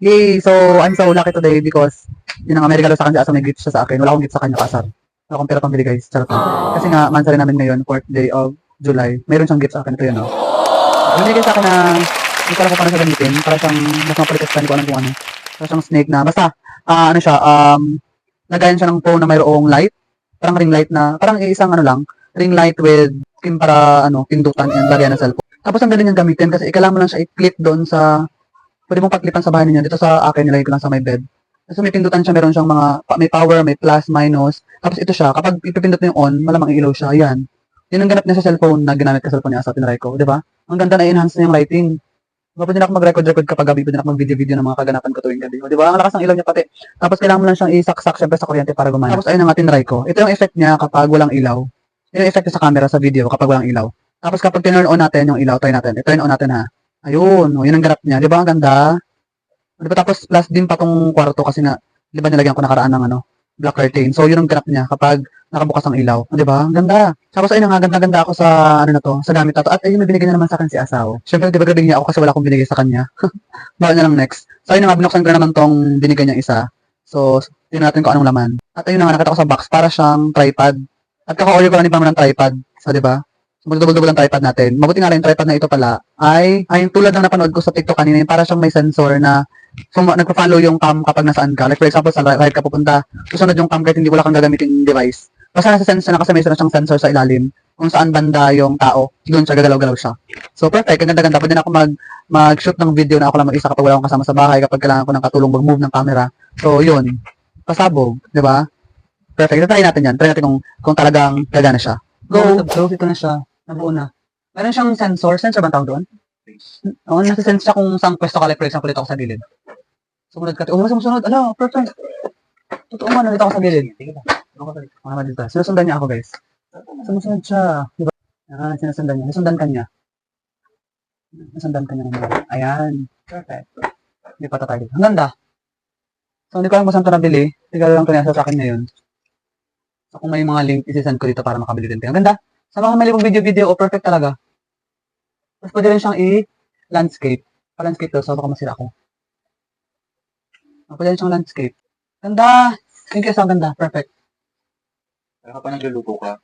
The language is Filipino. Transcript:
Yay! So, I'm so lucky today because yun ang Amerikano sa kanya, asa may gift siya sa akin. Wala akong gift sa kanya, kasar. Wala akong pera pambili, guys. Charot lang. Kasi nga, mansari namin ngayon, 4th day of July. Mayroon siyang gift sa akin. Ito yun, oh. Binigay sa akin na, hindi ko alam kung paano siya gamitin. Para siyang, mas mapalitastan ko alam kung ano. Para siyang snake na, basta, ano siya, lagayan siya ng phone na mayroong light. Parang ring light na, parang isang ano lang, ring light with pin para, pindutan and lagayan ng cellphone. Tapos ang galing niyang gamitin kasi ikailangan mo lang siya i-clip doon sa pwede mong pagklipan sa bahay ninyo. Dito sa akin, nilagay ko lang sa my bed. So, may pindutan siya, meron siyang may power, may plus, minus. Tapos ito siya, kapag ipipindot mo yung on, malamang ilaw siya. Yan. Yun ang ganap niya sa cellphone na ginamit ka sa cellphone niya sa tinry ko. Di ba? Ang ganda na enhance na yung lighting. Diba, pwede na ako mag-record kapag gabi, pwede na ako mag-video ng mga kaganapan ko tuwing gabi. Di ba? Ang lakas ng ilaw niya pati. Tapos kailangan mo lang siyang isaksak syempre sa kuryente para gumana. Tapos ayun ang tinry ko. Ito yung effect niya kapag walang ilaw. Ito yung effect niya sa camera, sa video kapag walang ilaw. Tapos kapag turn on natin yung ilaw, try natin. I-turn on natin ha. Ayun, yun ang ganap niya. Di ba? Ang ganda. Diba tapos plus din pa tong kwarto kasi nga, di ba nilagyan ko nakaraan ng black curtain. So yun ang ganap niya kapag nakabukas ang ilaw. Di ba? Ang ganda. Tapos ayun nga, ganda-ganda ako sa na to, sa gamit na to. At ayun, may binigay na naman sa akin si asawa. Syempre, di ba galing niya ako kasi wala akong binigay sa kanya. Baka na lang next. So ayun nga, binuksan ko na naman tong binigay niyang isa. So, tingnan natin kung anong laman. At ayun nga, nakita ko sa box para siyang tripod. At kaka-order ko lang ni Pam ng tripod. So, di ba? So, mag-double-double ang tripod natin. Mabuti nga lang yung tripod na ito pala ay tulad ng napanood ko sa TikTok kanina, yung para siyang may sensor na nagpa-follow yung cam kapag nasaan ka. Like for example, sa ride ka pupunta, susunod yung cam kahit hindi wala kang gagamitin device. Basta nasa sense na kasi may siyang sensor sa ilalim kung saan banda yung tao, doon siya gagalaw-galaw siya. So perfect, ang ganda-ganda. Pwede na ako mag-shoot ng video na ako lang mag-isa kapag wala akong kasama sa bahay, kapag kailangan ko ng katulong mag-move ng camera. So yun, pasabog, di ba? Perfect. Try natin yan. Try natin kung talagang gagana siya. Go! Go, ito na siya. Nabuo na. Meron siyang sensor. Sensor ba ang tawag doon? Oo, nasa-sense siya kung saan pwesto ka. Like, for example, dito ako sa gilid. Sumunod ka. Sumusunod. Ala, perfect. Totoo nga, nandito ako sa gilid. Mga dito. Sinusundan niya ako, guys. Sumusunod siya. Diba? Ayan, sinusundan niya. Nasundan ka niya. Nasundan ka niya naman. Ayan. Perfect. Hindi pa tayo dito. Ang ganda. So, hindi ko alam kung saan ito nabili. Tigala lang ito niya sa akin ngayon. So, kung may mga link, isi-send ko dito para makabili din. Ang ganda. Sa mga mali pong video, perfect talaga. Tapos pwede rin siyang i-landscape. Pa-landscape to, so baka masira ako. Pwede rin siyang landscape. Ganda! Thank you, so ganda. Perfect. Kaya kapag nagluluto ka,